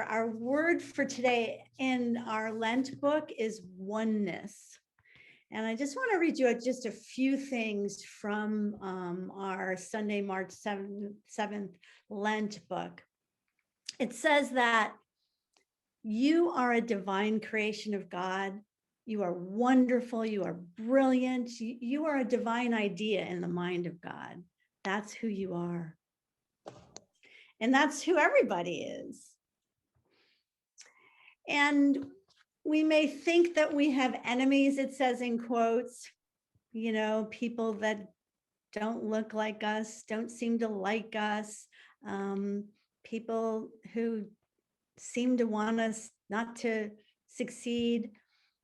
Our word for today in our Lent book is oneness. And I just want to read you just a few things from our Sunday, March 7th Lent book. It says that you are a divine creation of God. You are wonderful. You are brilliant. You are a divine idea in the mind of God. That's who you are. And that's who everybody is. And we may think that we have enemies, it says in quotes, people that don't look like us, don't seem to like us, people who seem to want us not to succeed,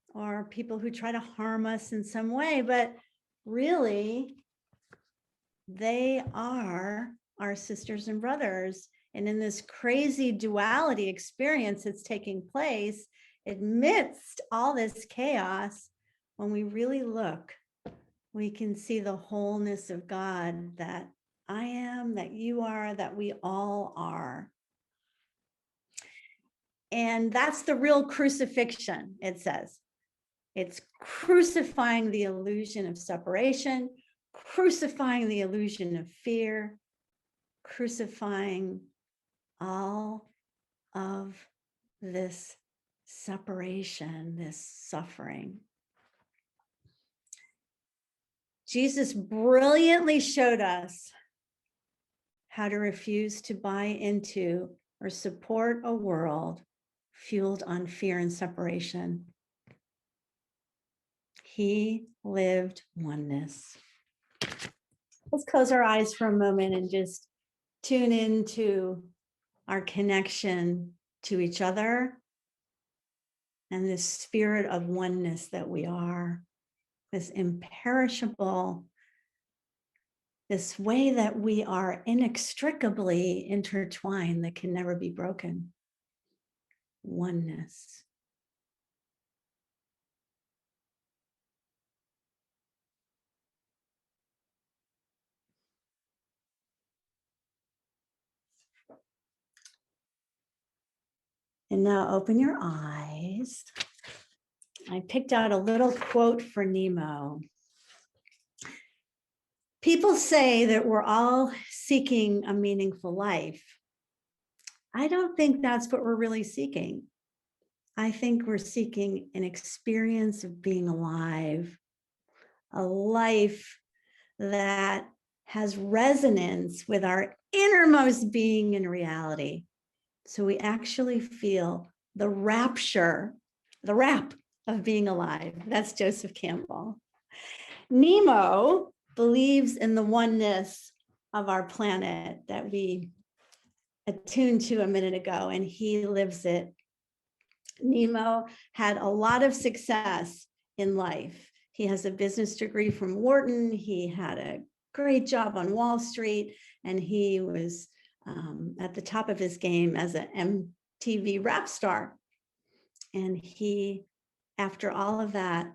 or people who try to harm us in some way, but really, they are our sisters and brothers. And in this crazy duality experience that's taking place, amidst all this chaos, when we really look, we can see the wholeness of God that I am, that you are, that we all are. And that's the real crucifixion, it says. It's crucifying the illusion of separation, crucifying the illusion of fear, crucifying all of this separation, this suffering. Jesus brilliantly showed us how to refuse to buy into or support a world fueled on fear and separation. He lived oneness. Let's close our eyes for a moment and just tune into our connection to each other and this spirit of oneness that we are, this imperishable, this way that we are inextricably intertwined that can never be broken. Oneness. And now open your eyes. I picked out a little quote for Nimo. People say that we're all seeking a meaningful life. I don't think that's what we're really seeking. I think we're seeking an experience of being alive, a life that has resonance with our innermost being and reality. So we actually feel the rapture, the rap of being alive. That's Joseph Campbell. Nimo believes in the oneness of our planet that we attuned to a minute ago, and he lives it. Nimo had a lot of success in life. He has a business degree from Wharton. He had a great job on Wall Street, and he was at the top of his game as an MTV Rap star. And he, after all of that,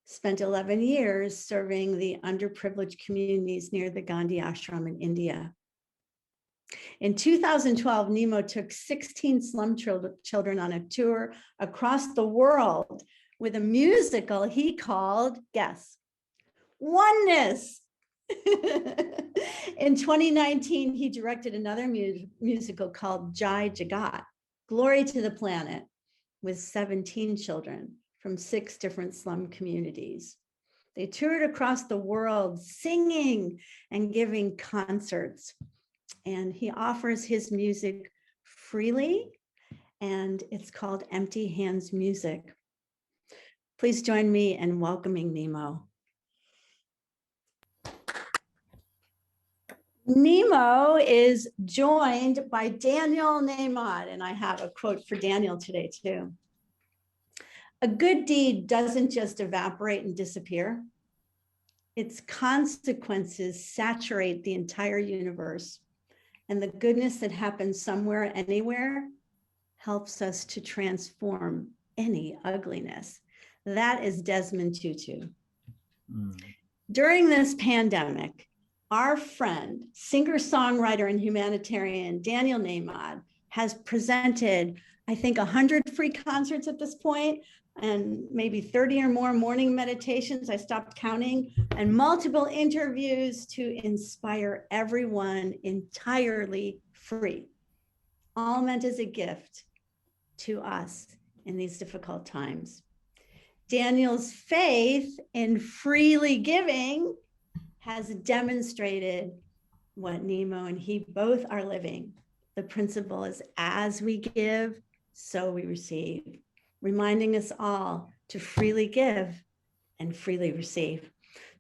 spent 11 years serving the underprivileged communities near the Gandhi Ashram in India. In 2012, Nimo took 16 slum children on a tour across the world with a musical he called, guess, Oneness. In 2019, he directed another musical called Jagat, Glory to the Planet, with 17 children from 6 different slum communities. They toured across the world singing and giving concerts. And he offers his music freely, and it's called Empty Hands Music. Please join me in welcoming Nimo. Nimo is joined by Daniel Nahmod, and I have a quote for Daniel today too. A good deed doesn't just evaporate and disappear. Its consequences saturate the entire universe, and the goodness that happens somewhere, anywhere, helps us to transform any ugliness. That is Desmond Tutu. During this pandemic, our friend, singer-songwriter and humanitarian Daniel Nahmod has presented, I think, 100 free concerts at this point, and maybe 30 or more morning meditations. I stopped counting, and multiple interviews to inspire everyone entirely free, all meant as a gift to us in these difficult times. Daniel's faith in freely giving has demonstrated what Nimo and he both are living. The principle is, as we give, so we receive, reminding us all to freely give and freely receive.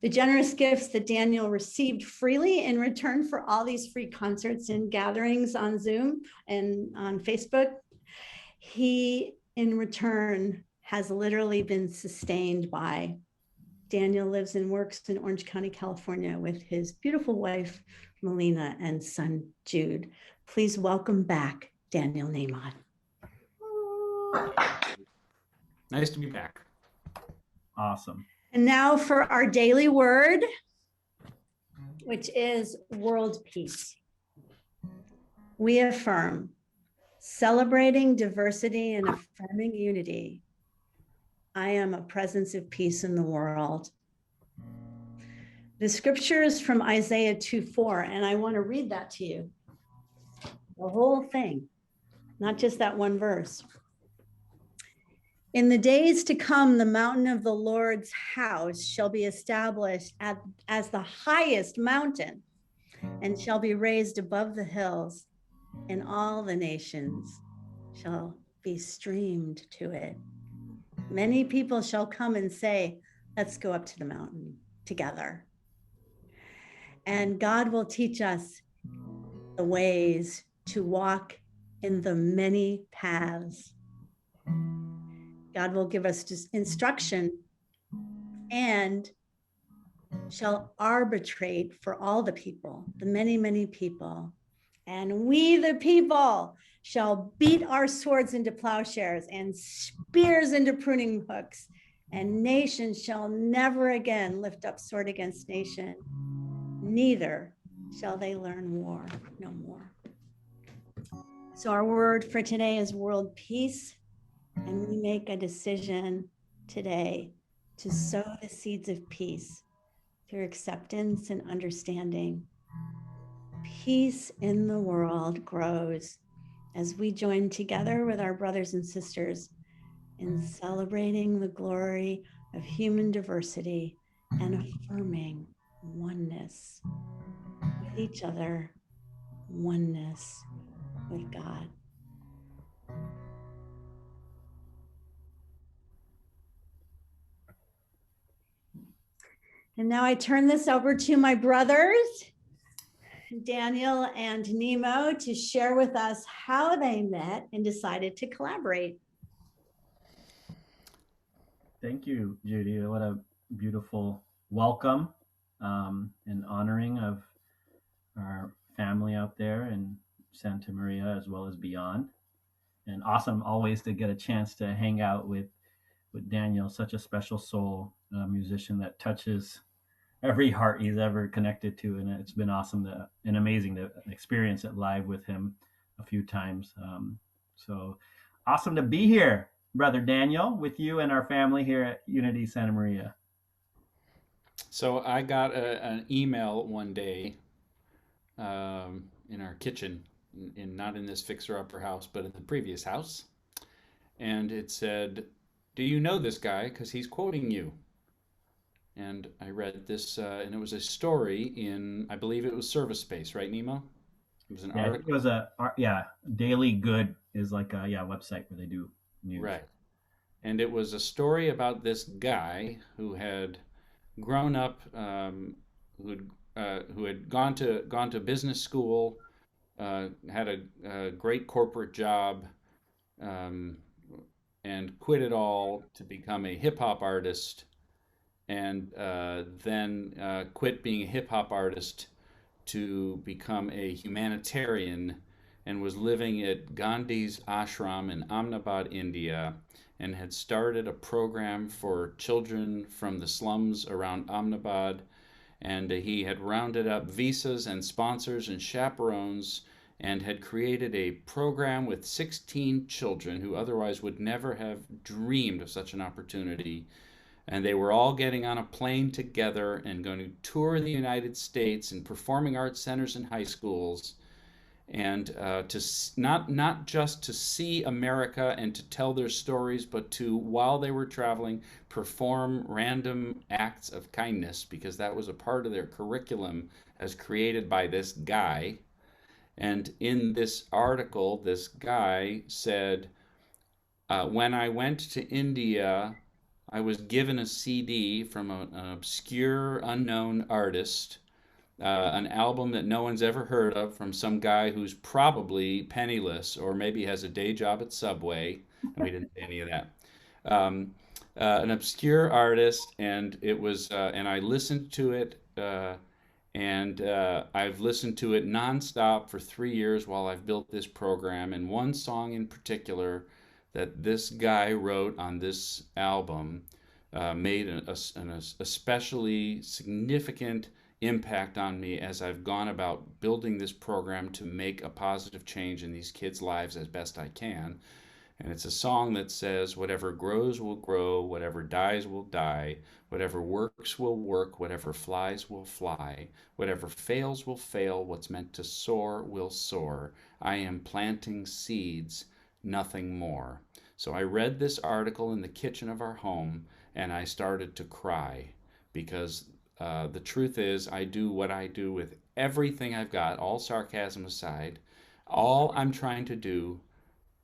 The generous gifts that Daniel received freely in return for all these free concerts and gatherings on Zoom and on Facebook, he in return has literally been sustained by. Daniel lives and works in Orange County, California with his beautiful wife, Melina, and son, Jude. Please welcome back Daniel Nahmod. Nice to be back. Awesome. And now for our daily word, which is world peace. We affirm, celebrating diversity and affirming unity. I am a presence of peace in the world. The scripture is from Isaiah 2:4, and I want to read that to you. The whole thing, not just that one verse. In the days to come, the mountain of the Lord's house shall be established as the highest mountain and shall be raised above the hills, and all the nations shall be streamed to it. Many people shall come and say, let's go up to the mountain together. And God will teach us the ways to walk in the many paths. God will give us instruction and shall arbitrate for all the people, the many, many people. And we, the people, shall beat our swords into plowshares and spears into pruning hooks, and nation shall never again lift up sword against nation, neither shall they learn war no more. So our word for today is world peace, and we make a decision today to sow the seeds of peace through acceptance and understanding. Peace in the world grows as we join together with our brothers and sisters in celebrating the glory of human diversity and affirming oneness with each other, oneness with God. And now I turn this over to my brothers, Daniel and Nimo, to share with us how they met and decided to collaborate. Thank you, Judy. What a beautiful welcome and honoring of our family out there in Santa Maria as well as beyond. And awesome always to get a chance to hang out with Daniel, such a special soul, musician that touches every heart he's ever connected to. And it's been awesome and amazing to experience it live with him a few times. So awesome to be here, Brother Daniel, with you and our family here at Unity Santa Maria. So I got an email one day in our kitchen, not in this fixer-upper house, but in the previous house. And it said, do you know this guy? Because he's quoting you. And I read this, and it was a story in, I believe it was Service Space, right, Nimo? It was an article. It was Daily Good is like a website where they do news. Right. And it was a story about this guy who had grown up, who had gone to business school, had a great corporate job, and quit it all to become a hip hop artist, and then quit being a hip hop artist to become a humanitarian, and was living at Gandhi's Ashram in Ahmedabad, India, and had started a program for children from the slums around Ahmedabad. And he had rounded up visas and sponsors and chaperones and had created a program with 16 children who otherwise would never have dreamed of such an opportunity. And they were all getting on a plane together and going to tour the United States and performing arts centers and high schools, and to not just to see America and to tell their stories, but to, while they were traveling, perform random acts of kindness, because that was a part of their curriculum as created by this guy. And in this article, this guy said, when I went to India, I was given a CD from an obscure, unknown artist, an album that no one's ever heard of, from some guy who's probably penniless or maybe has a day job at Subway. And we didn't say any of that. An obscure artist, and it was, and I listened to it, and I've listened to it nonstop for 3 years while I've built this program. And one song in particular that this guy wrote on this album made an especially significant impact on me as I've gone about building this program to make a positive change in these kids' lives as best I can. And it's a song that says, whatever grows will grow, whatever dies will die, whatever works will work, whatever flies will fly, whatever fails will fail, what's meant to soar will soar. I am planting seeds, nothing more. So I read this article in the kitchen of our home, and I started to cry, because the truth is, I do what I do with everything I've got, all sarcasm aside. All I'm trying to do,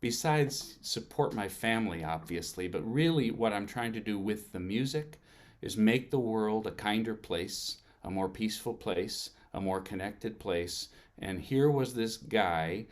besides support my family, obviously, but really what I'm trying to do with the music is make the world a kinder place, a more peaceful place, a more connected place. And here was this guy,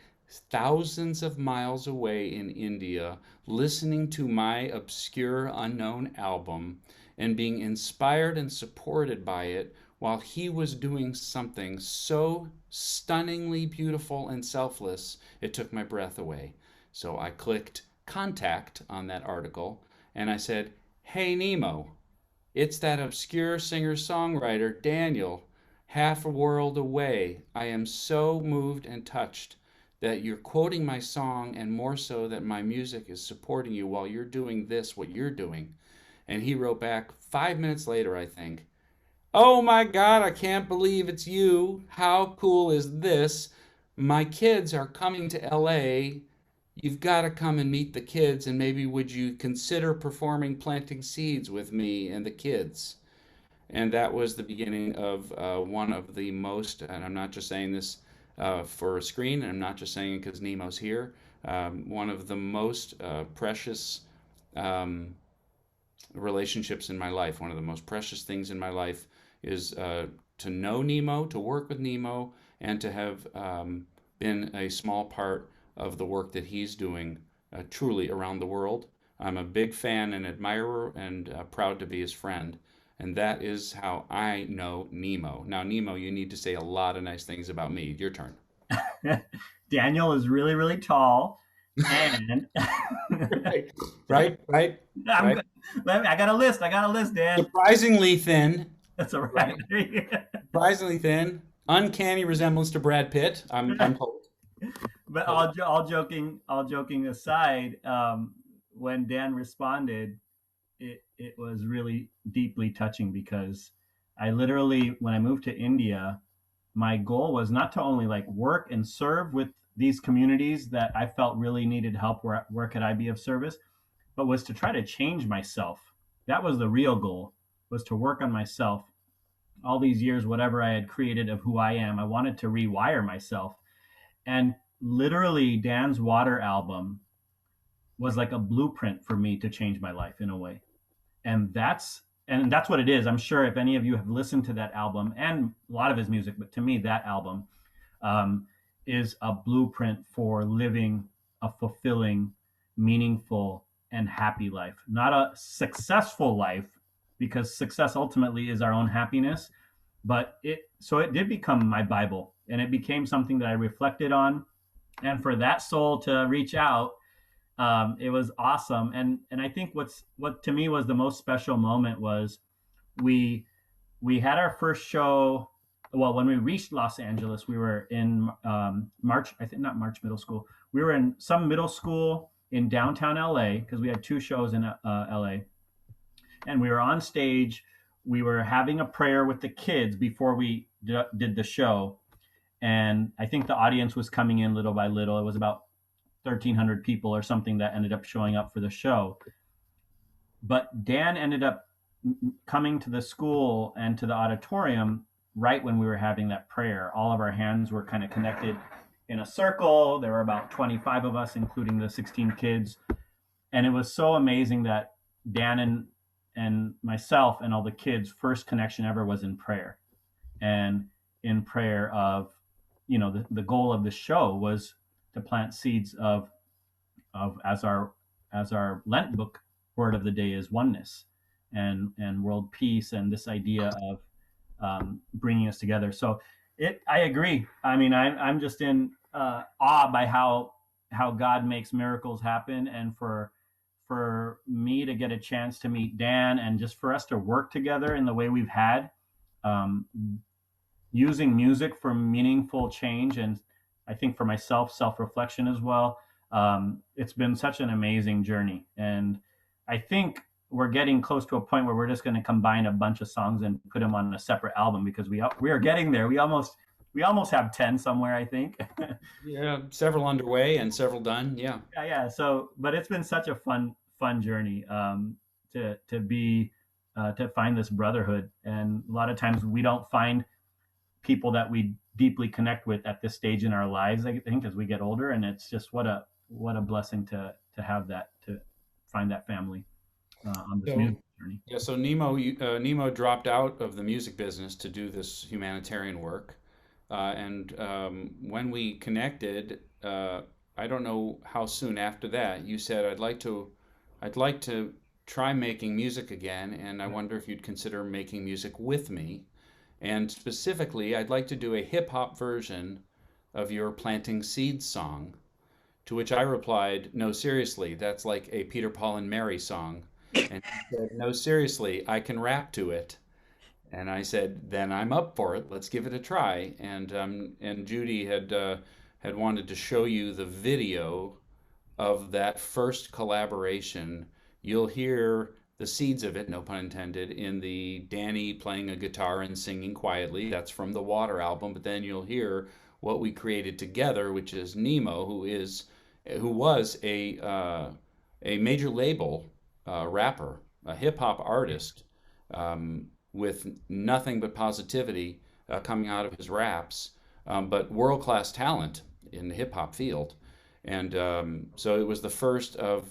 thousands of miles away in India, listening to my obscure, unknown album and being inspired and supported by it, while he was doing something so stunningly beautiful and selfless, it took my breath away. So I clicked contact on that article, and I said, "Hey Nemo, it's that obscure singer-songwriter Daniel, half a world away. I am so moved and touched that you're quoting my song, and more so that my music is supporting you while you're doing this, what you're doing." And he wrote back 5 minutes later, I think, "Oh my God, I can't believe it's you. How cool is this? My kids are coming to LA. You've got to come and meet the kids, and maybe would you consider performing Planting Seeds with me and the kids?" And that was the beginning of one of the most, and I'm not just saying this for a screen, and I'm not just saying it because Nemo's here, one of the most precious relationships in my life. One of the most precious things in my life is to know Nemo, to work with Nemo, and to have been a small part of the work that he's doing truly around the world. I'm a big fan and admirer, and proud to be his friend. And that is how I know Nemo. Now, Nemo, you need to say a lot of nice things about me. Your turn. Daniel is really, really tall. And Right, right, right. I'm, I got a list. Dan. Surprisingly thin. That's all right. Surprisingly thin. Uncanny resemblance to Brad Pitt. I'm told. But all joking aside, when Dan responded, it was really deeply touching, because I literally, when I moved to India, my goal was not to only like work and serve with these communities that I felt really needed help, where could I be of service, but was to try to change myself. That was the real goal, was to work on myself. All these years, whatever I had created of who I am, I wanted to rewire myself. And literally, Dan's Water album was like a blueprint for me to change my life in a way. And that's what it is. I'm sure if any of you have listened to that album, and a lot of his music, but to me, that album is a blueprint for living a fulfilling, meaningful, and happy life. Not a successful life, because success ultimately is our own happiness. But it did become my Bible, and it became something that I reflected on. And for that soul to reach out, it was awesome. And I think what to me was the most special moment was we had our first show when we reached Los Angeles, we were in March, I think not March Middle School. We were in some middle school in downtown LA because we had 2 shows in LA. And we were on stage. We were having a prayer with the kids before we did the show. And I think the audience was coming in little by little. It was about 1,300 people or something that ended up showing up for the show. But Dan ended up coming to the school and to the auditorium right when we were having that prayer. All of our hands were kind of connected in a circle. There were about 25 of us, including the 16 kids. And it was so amazing that Dan and myself and all the kids' first connection ever was in prayer. And in prayer of, the goal of the show was to plant seeds of as our Lent book word of the day is oneness and world peace, and this idea of bringing us together. So I agree. I mean, I'm just in awe by how God makes miracles happen, and for me to get a chance to meet Dan and just for us to work together in the way we've had, using music for meaningful change, and I think for myself, self-reflection as well. It's been such an amazing journey, and I think we're getting close to a point where we're just going to combine a bunch of songs and put them on a separate album, because we are getting there. We almost have 10 somewhere, I think. Yeah, several underway and several done. Yeah. Yeah. So, but it's been such a fun journey to find this brotherhood, and a lot of times we don't find people that we deeply connect with at this stage in our lives, I think, as we get older, and it's just what a blessing to have that, to find that family on this music journey. Yeah, so Nimo dropped out of the music business to do this humanitarian work, and when we connected, I don't know how soon after that, you said, I'd like to try making music again, and I wonder if you'd consider making music with me. And specifically, I'd like to do a hip hop version of your Planting Seeds song, to which I replied, no, seriously, that's like a Peter, Paul, and Mary song. And he said, no, seriously, I can rap to it. And I said, then I'm up for it. Let's give it a try. And Judy had wanted to show you the video of that first collaboration. You'll hear the seeds of it, no pun intended, in the Danny playing a guitar and singing quietly. That's from the Water album. But then you'll hear what we created together, which is Nimo, who was a major label rapper, a hip hop artist, with nothing but positivity coming out of his raps, but world-class talent in the hip hop field. And so it was the first of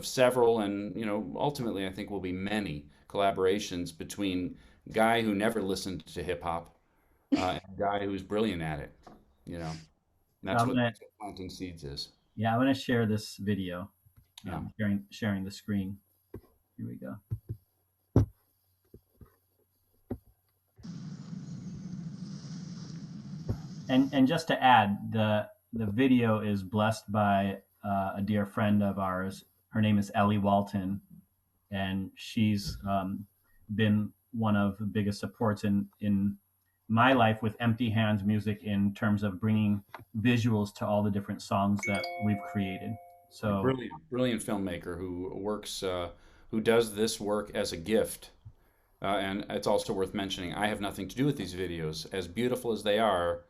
several, and ultimately I think will be many collaborations between a guy who never listened to hip hop and a guy who's brilliant at it. That's what Planting Seeds is. Yeah, I want to share this video. Yeah. Sharing the screen. Here we go. And just to add, the video is blessed by a dear friend of ours. Her name is Ellie Walton, and she's been one of the biggest supports in my life with Empty Hands Music in terms of bringing visuals to all the different songs that we've created. So brilliant filmmaker who does this work as a gift. And it's also worth mentioning, I have nothing to do with these videos. As beautiful as they are,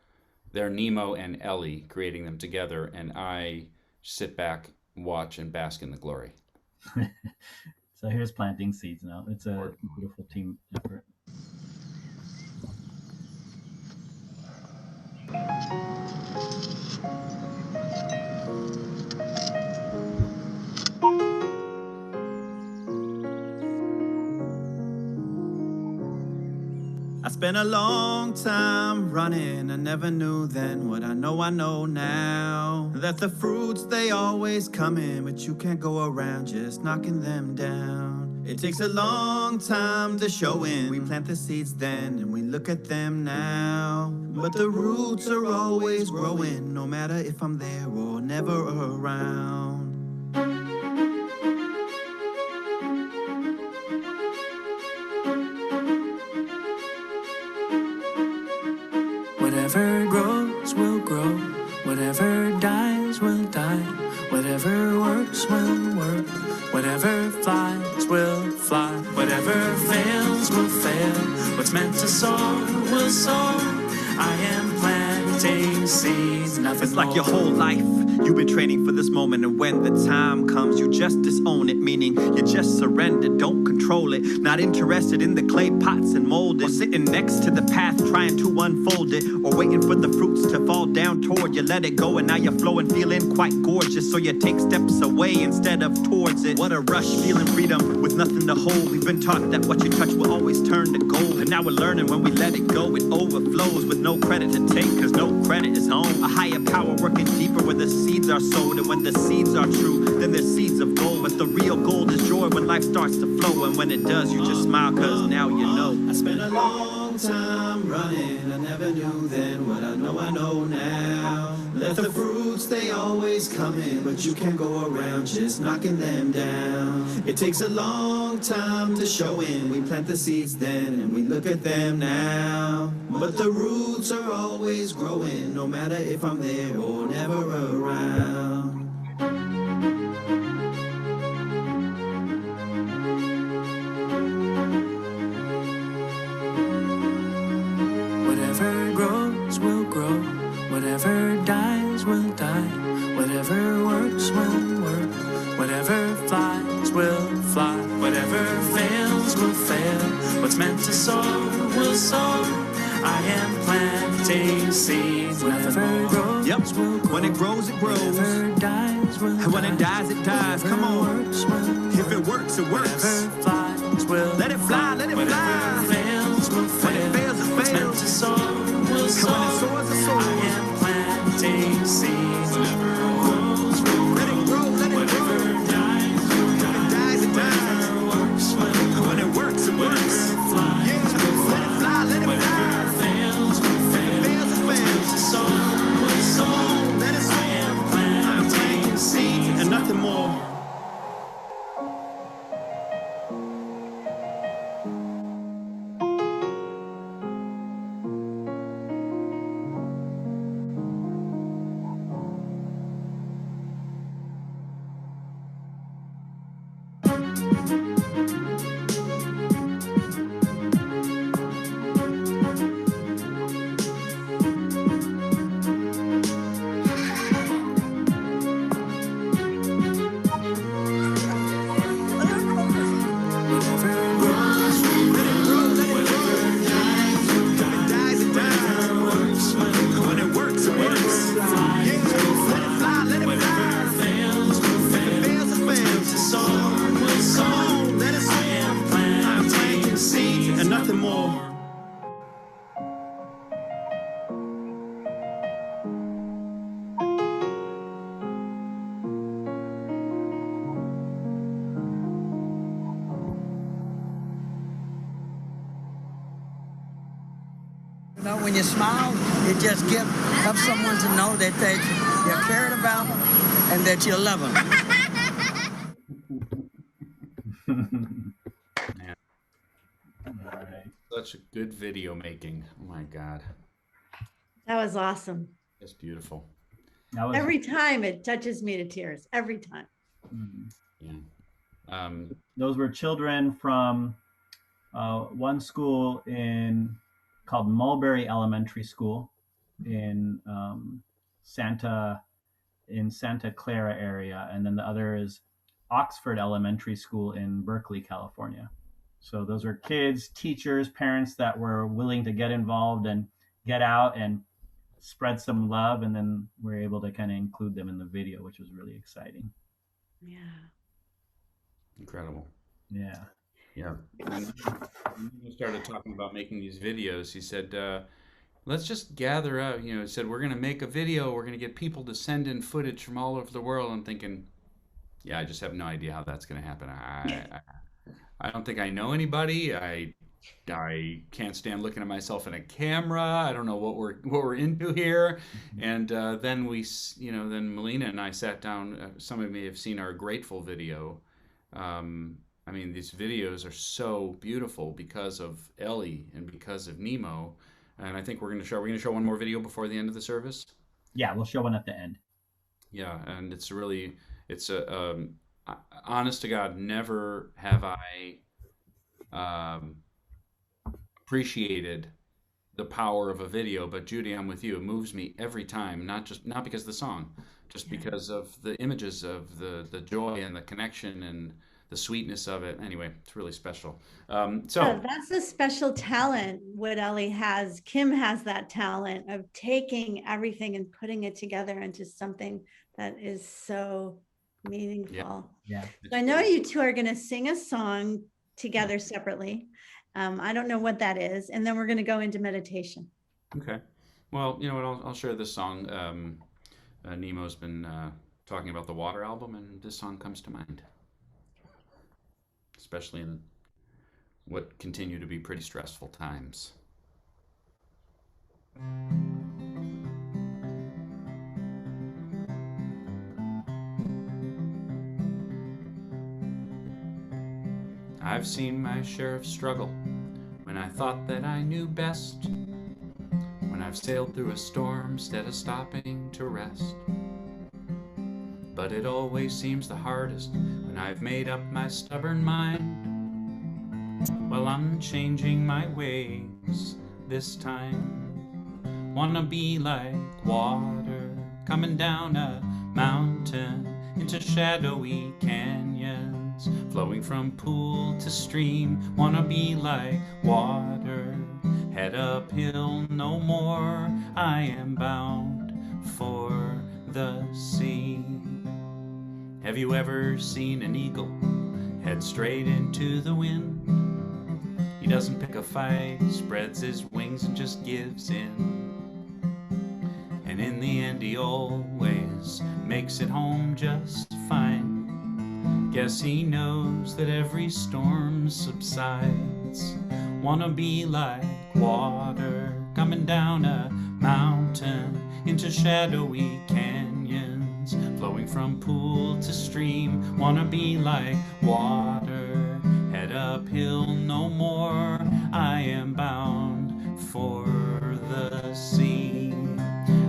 they're Nimo and Ellie creating them together, and I sit back, watch, and bask in the glory. So here's Planting Seeds now. It's a beautiful team effort. I spent a long time running. I never knew then what I know now. That the fruits, they always come in, but you can't go around just knocking them down. It takes a long time to show in. We plant the seeds then, and we look at them now. But the roots are always growing, no matter if I'm there or never around. Whatever dies will die. Whatever works will work. Whatever flies will fly. Whatever fails will fail. What's meant to soar will soar. I am planting seeds, nothing It's like more. your whole life you've been training for this moment, and when the time comes you just disown it, meaning you just surrender, don't control it, not interested in the clay pots and mold it, or sitting next to the path trying to unfold it, or waiting for the fruits to fall down toward you. Let it go and now you're flowing, feeling quite gorgeous, so you take steps away instead of towards it. What a rush, feeling freedom with nothing to hold. We've been taught that what you touch will always turn to gold, and now we're learning when we let it go it overflows with no credit to take, cause no credit is home. A higher power working deeper where the seeds are sowed, and when the seeds are true then they're seeds of gold. But the real gold is joy when life starts to flow, and when it does you just smile cause now you know. I spent a long time running. I never knew then what I know now. Let the fruits, they always come in, but you can't go around just knocking them down. It takes a long time to show in. We plant the seeds then and we look at them now. But the roots are always growing, no matter if I'm there or never around. Whatever grows will grow. Whatever dies will die. Whatever works will work. Whatever flies will fly. Whatever fails will fail. What's meant to soar will soar. I am planting seeds. Whatever grows Yep. will grow. When it grows, it grows. Whatever dies will And when it dies, it dies. Come on. If it works, it works. Whatever flies will Let it fly, let it Whatever fly. fails will fail. When it fails, it What's meant fails. to soar will And soar. when it soars, it soars. I am planting seeds. Whatever grows will Let it grow, let it grow. Whatever dies will When it dies, it dies. Whatever works will When it works, it works. fly. Yeah, let it fly, let it Whatever fly. fails will fail. Fails, it What's meant fails. to soar will soar. Let it I soar. am I'm planting planting seeds and nothing more. Whatever grows will Let it grow, let it grow. When it dies, it dies. When it works, it works. Yeah, let it fly, let it fly. fails will fail. Fails, it fails. Soar will Come soar. on, let it soar. I'm planting seeds and nothing more. You know, when you smile, it just helps someone to know that you're cared about and that you love them. Man, All right. such good video making. Oh my God, That was awesome. that's beautiful. That was Every time it touches me to tears, every time. Yeah. those were children from one school called Mulberry Elementary School in Santa Clara area, and then the other is Oxford Elementary School in Berkeley, California. So those were kids, teachers, parents that were willing to get involved and get out and spread some love, and then we're able to kind of include them in the video, which was really exciting. Yeah. Incredible. Yeah. Yeah. When we started talking about making these videos, he said, let's just gather up. You know, he said, we're going to make a video. We're going to get people to send in footage from all over the world. I'm thinking, yeah, I just have no idea how that's going to happen. I don't think I know anybody. I can't stand looking at myself in a camera. I don't know what we're into here. And then then Melina and I sat down. Some of you may have seen our Grateful video. I mean, these videos are so beautiful because of Ellie and because of Nimo. And I think we're going to show one more video before the end of the service. Yeah, we'll show one at the end. Yeah, and it's honest to God, never have I um, appreciated the power of a video. But Judy, I'm with you. It moves me every time, not because of the song, just because of the images of the joy and the connection and the sweetness of it. Anyway, it's really special. So that's a special talent what Ellie has. Kim has that talent of taking everything and putting it together into something that is so meaningful. Yeah. So I know you two are going to sing a song together separately. I don't know what that is. And then we're going to go into meditation. Okay. Well, you know what? I'll share this song. Nimo's been talking about the Water album, and this song comes to mind, especially in what continue to be pretty stressful times. I've seen my share of struggle when I thought that I knew best, when I've sailed through a storm instead of stopping to rest. But it always seems the hardest when I've made up my stubborn mind. Well, I'm changing my ways this time. Wanna be like water coming down a mountain into shadowy canyons, flowing from pool to stream. Wanna be like water, head uphill no more. I am bound for the sea. Have you ever seen an eagle head straight into the wind? He doesn't pick a fight, spreads his wings and just gives in. And in the end he always makes it home just fine. Guess he knows that every storm subsides. Wanna be like water coming down a mountain into shadowy canyons, flowing from pool to stream. Wanna be like water, head uphill no more. I am bound for the sea.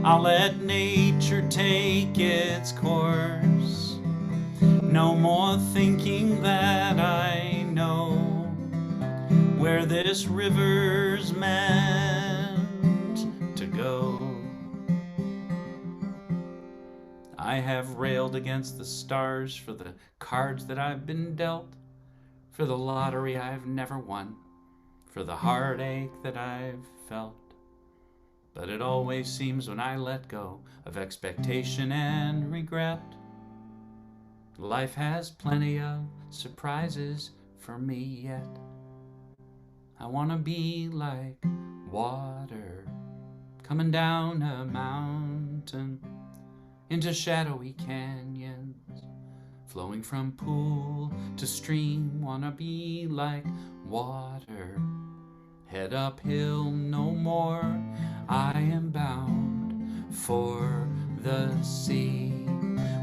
I'll let nature take its course. No more thinking that I know where this river's meant to go. I have railed against the stars for the cards that I've been dealt, for the lottery I've never won, for the heartache that I've felt. But it always seems when I let go of expectation and regret, life has plenty of surprises for me yet. I wanna be like water coming down a mountain into shadowy canyons, flowing from pool to stream. Wanna be like water, head uphill no more. I am bound for the sea.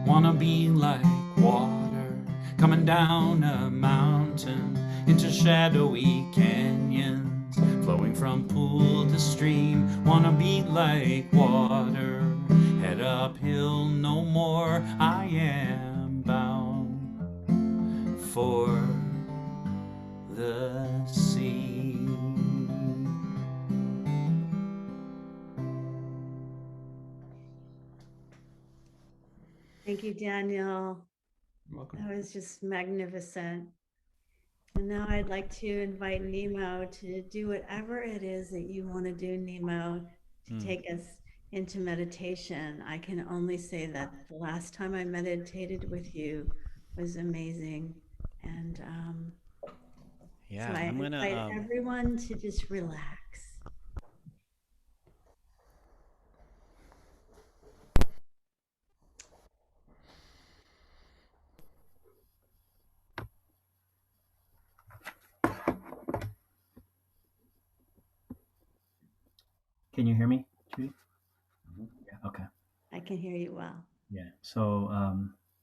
Wanna be like water coming down a mountain into shadowy canyons, flowing from pool to stream. Wanna be like water, head uphill no more. I am bound for the sea. Thank you, Daniel. You're welcome. That was just magnificent. And now I'd like to invite Nimo to do whatever it is that you want to do, Nimo, to take us into meditation. I can only say that the last time I meditated with you was amazing. And Yeah, so I I'm gonna invite everyone to just relax. Can you hear me, Judy? Yeah, okay. I can hear you well. Yeah. So,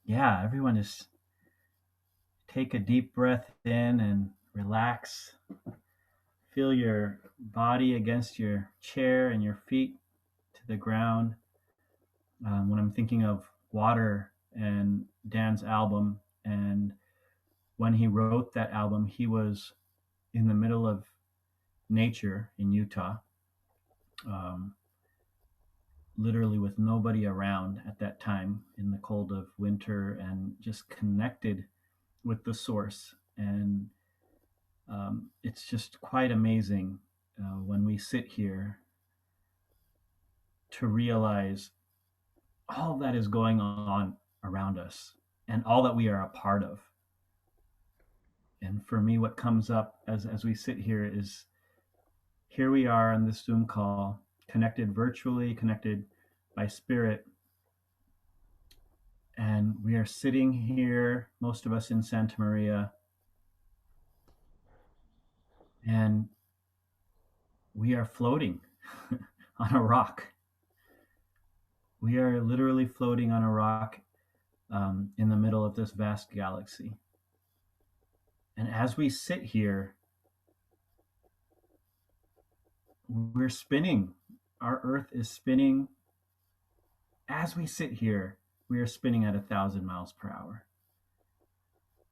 yeah, everyone just take a deep breath in and relax. Feel your body against your chair and your feet to the ground. when I'm thinking of Water and Dan's album, and when he wrote that album, he was in the middle of nature in Utah, literally with nobody around at that time in the cold of winter, and just connected with the source. And it's just quite amazing when we sit here to realize all that is going on around us and all that we are a part of. And for me, what comes up as we sit here is, here we are on this Zoom call, connected virtually, connected by spirit. And we are sitting here, most of us in Santa Maria, and we are floating on a rock. We are literally floating on a rock in the middle of this vast galaxy. And as we sit here, we're spinning. Our Earth is spinning. As we sit here, we are spinning at 1,000 miles per hour.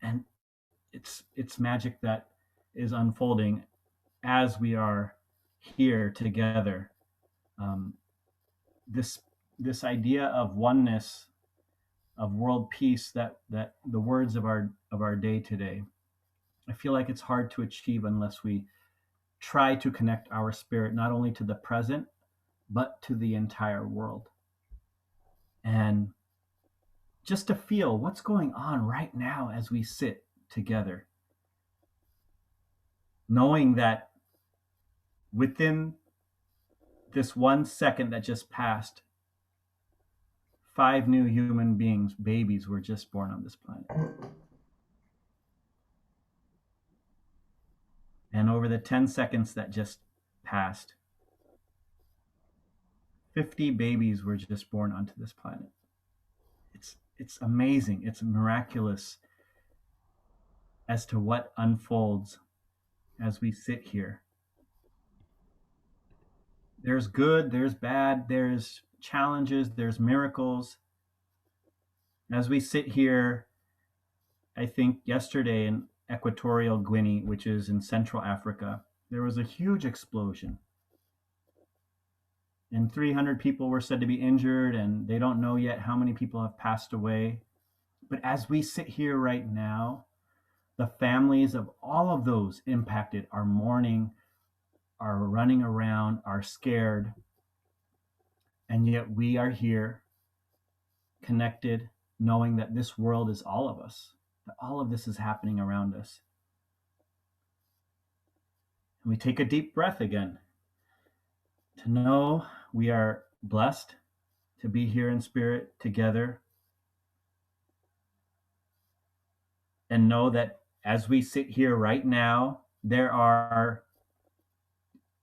And it's magic that is unfolding as we are here together. This idea of oneness, of world peace, that the words of our day today, I feel like it's hard to achieve unless we try to connect our spirit not only to the present, but to the entire world. And just to feel what's going on right now as we sit together, knowing that within this 1 second that just passed, 5 new human beings, babies, were just born on this planet. And over the 10 seconds that just passed, 50 babies were just born onto this planet. It's amazing. It's miraculous as to what unfolds as we sit here. There's good, there's bad, there's challenges, there's miracles. As we sit here, I think yesterday in Equatorial Guinea, which is in Central Africa, there was a huge explosion. And 300 people were said to be injured, and they don't know yet how many people have passed away. But as we sit here right now, the families of all of those impacted are mourning, are running around, are scared. And yet we are here, connected, knowing that this world is all of us, that all of this is happening around us. And we take a deep breath again to know we are blessed to be here in spirit together, and know that as we sit here right now, there are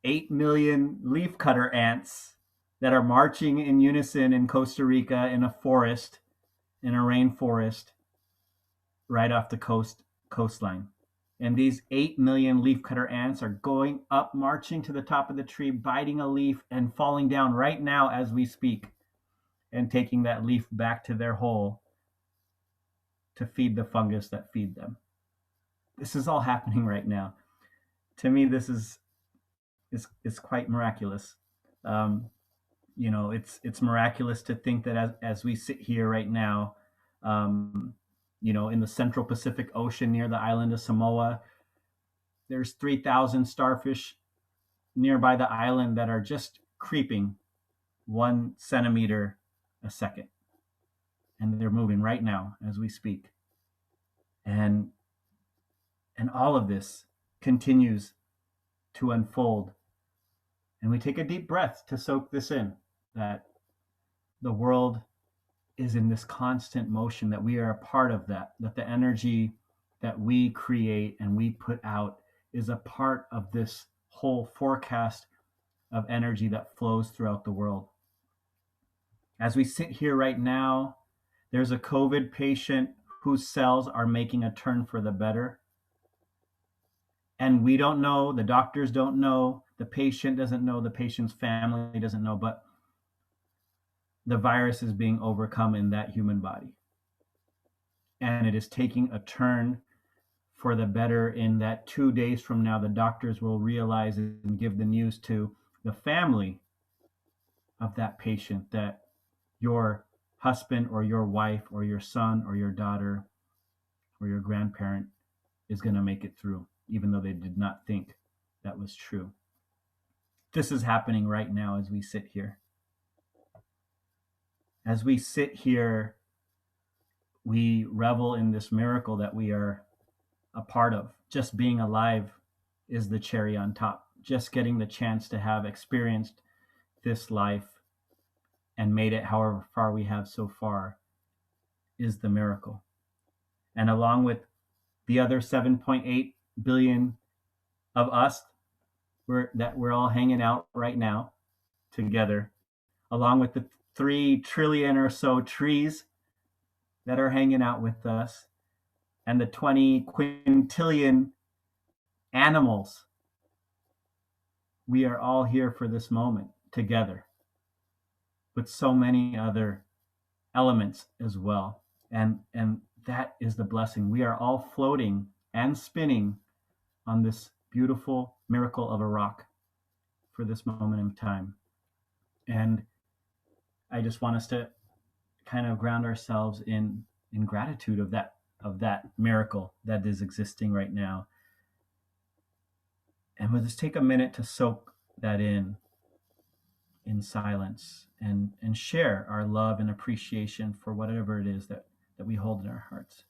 8 million leafcutter ants that are marching in unison in Costa Rica in a forest, in a rainforest, right off the coastline. And these 8 million leafcutter ants are going up, marching to the top of the tree, biting a leaf and falling down right now as we speak, and taking that leaf back to their hole to feed the fungus that feed them. This is all happening right now. To me, this is quite miraculous. It's miraculous to think that as we sit here right now, in the Central Pacific Ocean near the island of Samoa, there's 3,000 starfish nearby the island that are just creeping 1 centimeter a second. And they're moving right now as we speak. And all of this continues to unfold. And we take a deep breath to soak this in, that the world is in this constant motion, that we are a part of that the energy that we create and we put out is a part of this whole forecast of energy that flows throughout the world. As we sit here right now, there's a COVID patient whose cells are making a turn for the better. And we don't know, the doctors don't know, the patient doesn't know, the patient's family doesn't know, but the virus is being overcome in that human body. And it is taking a turn for the better in that 2 days from now, the doctors will realize and give the news to the family of that patient that your husband or your wife or your son or your daughter or your grandparent is going to make it through, even though they did not think that was true. This is happening right now as we sit here. As we sit here, we revel in this miracle that we are a part of. Just being alive is the cherry on top. Just getting the chance to have experienced this life and made it however far we have so far is the miracle. And along with the other 7.8 billion of us we're all hanging out right now together, along with the 3 trillion or so trees that are hanging out with us, and the 20 quintillion animals. We are all here for this moment together with so many other elements as well. And that is the blessing. We are all floating and spinning on this beautiful miracle of a rock for this moment in time. And I just want us to kind of ground ourselves in gratitude of that miracle that is existing right now. And we'll just take a minute to soak that in silence and share our love and appreciation for whatever it is that we hold in our hearts.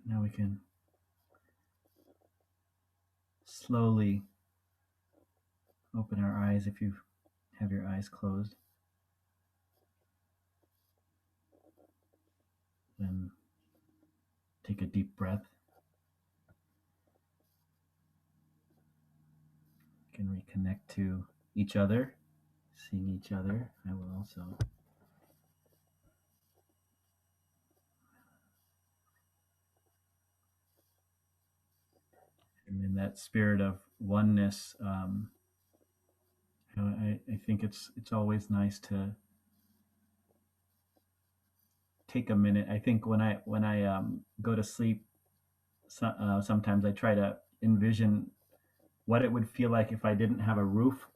Now we can slowly open our eyes if you have your eyes closed. Then take a deep breath. We can reconnect to each other, seeing each other. I will also and in that spirit of oneness, I think it's always nice to take a minute. I think when I go to sleep, sometimes I try to envision what it would feel like if I didn't have a roof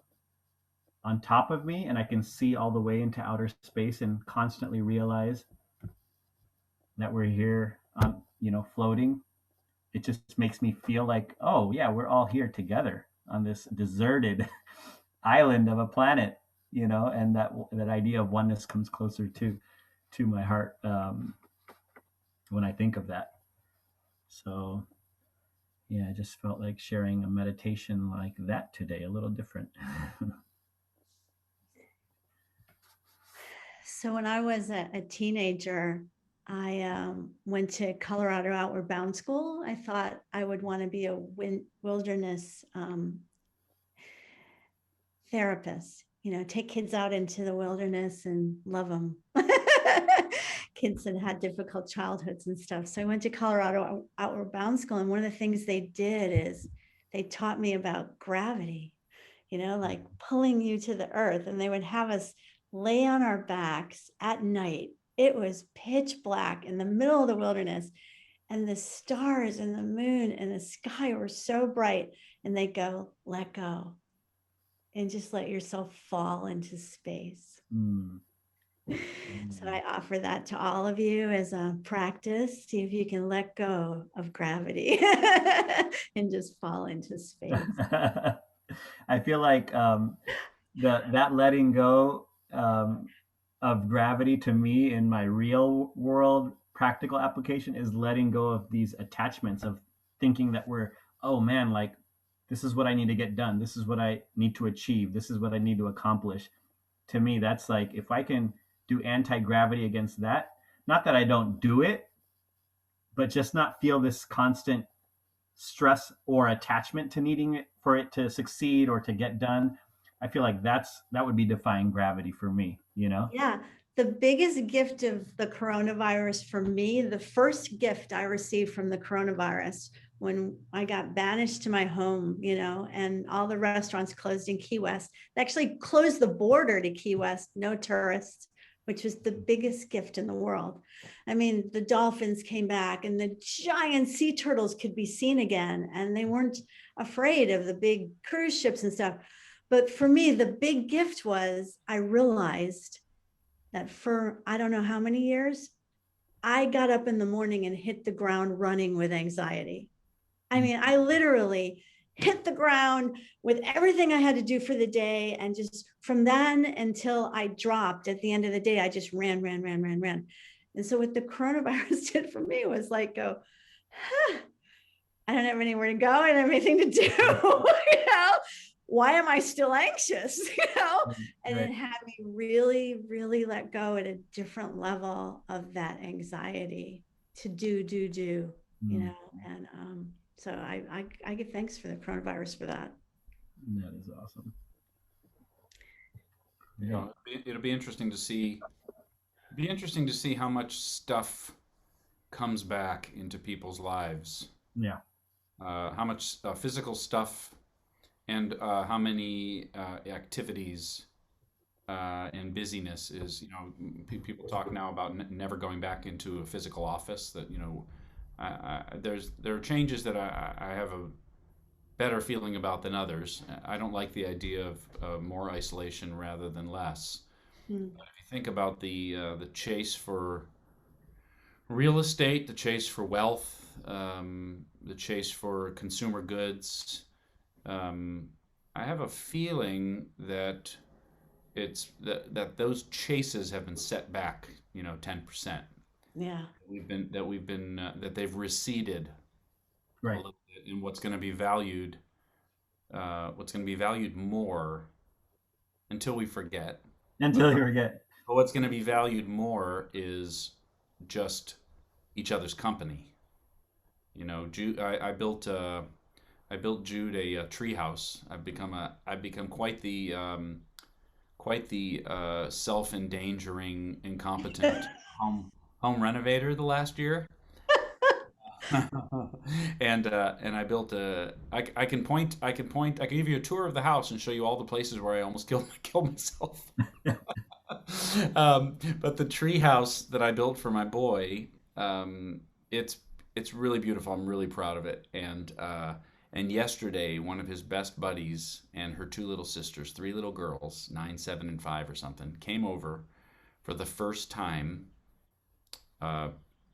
on top of me and I can see all the way into outer space and constantly realize that we're here, floating. It just makes me feel like, oh yeah, we're all here together on this deserted island of a planet, and that idea of oneness comes closer to my heart when I think of that. So yeah, I just felt like sharing a meditation like that today, a little different. So when I was a teenager, I went to Colorado Outward Bound School. I thought I would want to be a wilderness therapist, take kids out into the wilderness and love them. kids that had difficult childhoods and stuff. So I went to Colorado Outward Bound School, and one of the things they did is they taught me about gravity, like pulling you to the earth. And they would have us lay on our backs at night. It was pitch black in the middle of the wilderness, and the stars and the moon and the sky were so bright. And they go, let go and just let yourself fall into space. So I offer that to all of you as a practice. See if you can let go of gravity and just fall into space. I feel like that letting go of gravity to me in my real world practical application is letting go of these attachments of thinking that oh man, like this is what I need to get done. This is what I need to achieve. This is what I need to accomplish. To me, that's like, if I can do anti-gravity against that, not that I don't do it, but just not feel this constant stress or attachment to needing it for it to succeed or to get done. I feel like that would be defying gravity for me, Yeah. The biggest gift of the coronavirus for me, the first gift I received from the coronavirus when I got banished to my home, and all the restaurants closed in Key West. They actually closed the border to Key West, no tourists, which was the biggest gift in the world. I mean, the dolphins came back and the giant sea turtles could be seen again, and they weren't afraid of the big cruise ships and stuff. But for me, the big gift was I realized that for I don't know how many years, I got up in the morning and hit the ground running with anxiety. I mean, I literally hit the ground with everything I had to do for the day. And just from then until I dropped at the end of the day, I just ran. And so what the coronavirus did for me was like, I don't have anywhere to go. I don't have anything to do. Why am I still anxious? And it had me really, really let go at a different level of that anxiety to do, and so I give thanks for the coronavirus for that. That is awesome. Yeah. It'll be interesting to see. How much stuff comes back into people's lives. Yeah. How much physical stuff, and how many activities and busyness is. People talk now about never going back into a physical office. That there are changes that I have a better feeling about than others. I don't like the idea of more isolation rather than less. But if you think about the chase for real estate, the chase for wealth, the chase for consumer goods, I have a feeling that that those chases have been set back, 10%. Yeah. That they've receded right. a little bit, and what's going to be valued more until we forget. But what's going to be valued more is just each other's company. I built Jude a tree house. I've become quite the self-endangering, incompetent home renovator the last year. and I built I can give you a tour of the house and show you all the places where I almost killed myself. But the tree house that I built for my boy, it's really beautiful. I'm really proud of it. And yesterday, one of his best buddies and her two little sisters, three little girls, 9, 7, and 5 or something, came over for the first time,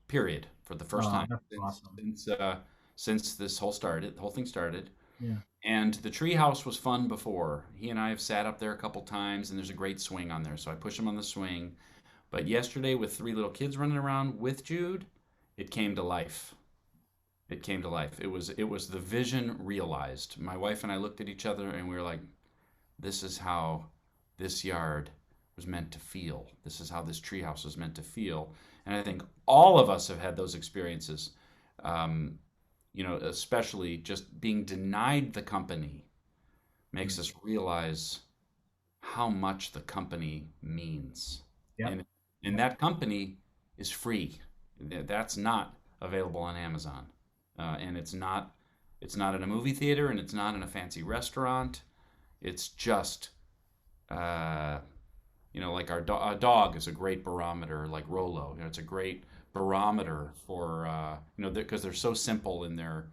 period, for the first time since this whole thing started. Yeah. And the treehouse was fun before. He and I have sat up there a couple times, and there's a great swing on there, so I push him on the swing. But yesterday, with 3 little kids running around with Jude, it came to life. It was the vision realized. My wife and I looked at each other and we were like, this is how this yard was meant to feel. This is how this treehouse was meant to feel. And I think all of us have had those experiences, especially just being denied the company makes us realize how much the company means. Yep. And that company is free. That's not available on Amazon, and it's not in a movie theater, and it's not in a fancy restaurant. It's just like our dog is a great barometer, like Rolo. It's a great barometer for because they're so simple in their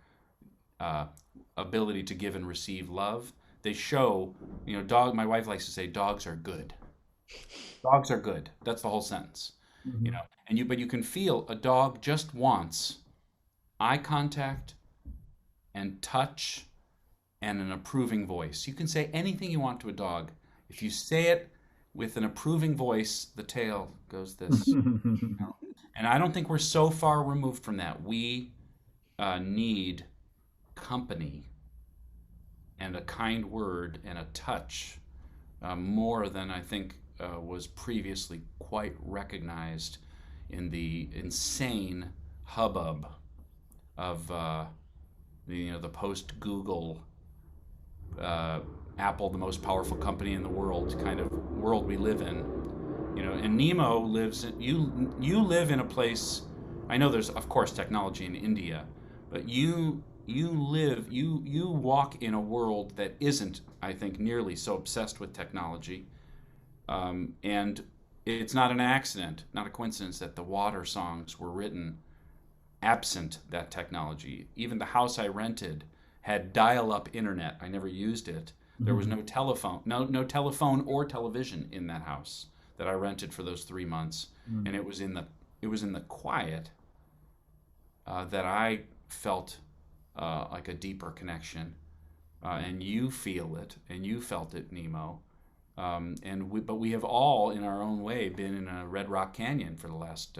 ability to give and receive love. They show, dog. My wife likes to say, dogs are good. Dogs are good. That's the whole sentence. Mhm. But you can feel a dog just wants eye contact and touch and an approving voice. You can say anything you want to a dog. If you say it with an approving voice, the tail goes this. And I don't think we're so far removed from that. We need company and a kind word and a touch more than I think was previously quite recognized in the insane hubbub of the post-Google Apple, the most powerful company in the world, kind of world we live in. And Nimo lives you live in a place. I know there's of course technology in India, but you walk in a world that isn't, I think, nearly so obsessed with technology. And it's not an accident, not a coincidence that the Water songs were written absent that technology. Even the house I rented had dial-up internet. I never used it. There was no telephone, no telephone or television in that house that I rented for those 3 months. And it was in the quiet that I felt like a deeper connection. And you feel it, and you felt it, Nimo. But we have all, in our own way, been in a Red Rock Canyon for the last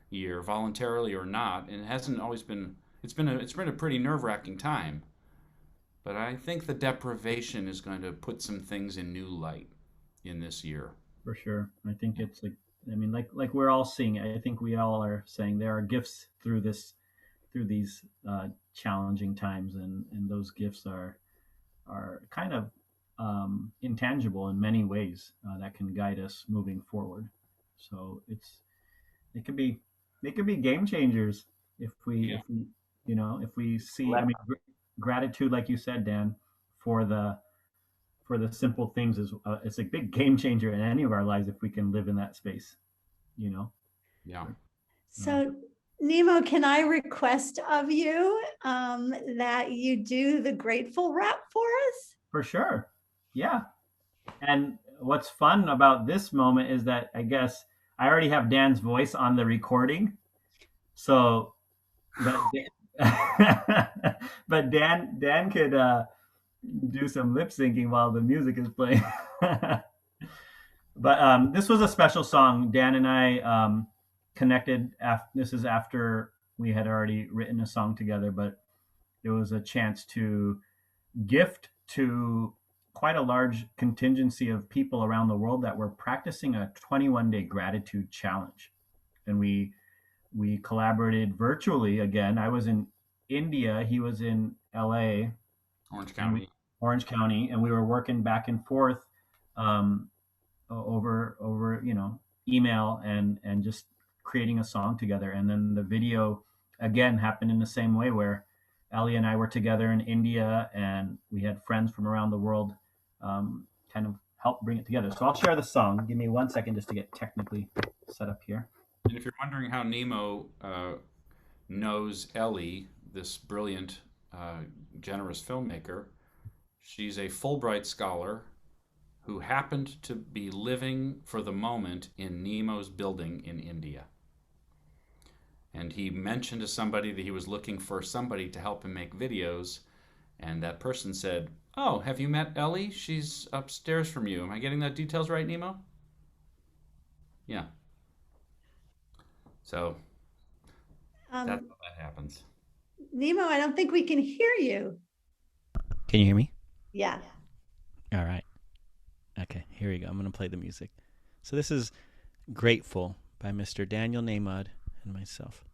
year, voluntarily or not. And it hasn't always been. It's been a pretty nerve-wracking time. But I think the deprivation is going to put some things in new light in this year. For sure. I think it's like we're all seeing it. I think we all are saying there are gifts through these challenging times, and those gifts are kind of intangible in many ways that can guide us moving forward. So it could be game changers if we see. I mean, gratitude, like you said, Dan, for the simple things is it's a big game changer in any of our lives if we can live in that space. Yeah. So, Nimo, can I request of you that you do the grateful rap for us? For sure. Yeah. And what's fun about this moment is that I guess I already have Dan's voice on the recording. So, but Dan could do some lip syncing while the music is playing. But this was a special song. Dan and I connected. This is after we had already written a song together, but it was a chance to gift to quite a large contingency of people around the world that were practicing a 21-day gratitude challenge. And we collaborated virtually again. I was in India, he was in LA, Orange County, and we were working back and forth over email and just creating a song together. And then the video again happened in the same way, where Ellie and I were together in India, and we had friends from around the world kind of help bring it together. So I'll share the song. Give me 1 second just to get technically set up here. And if you're wondering how Nimo knows Ellie, this brilliant, generous filmmaker, she's a Fulbright scholar who happened to be living for the moment in Nimo's building in India. And he mentioned to somebody that he was looking for somebody to help him make videos. And that person said, "Oh, have you met Ellie? She's upstairs from you." Am I getting that details right, Nimo? Yeah. So that's how that happens. Nimo, I don't think we can hear you. Can you hear me? Yeah. All right. Okay, here we go. I'm going to play the music. So this is Grateful by Mr. Daniel Nahmod and myself.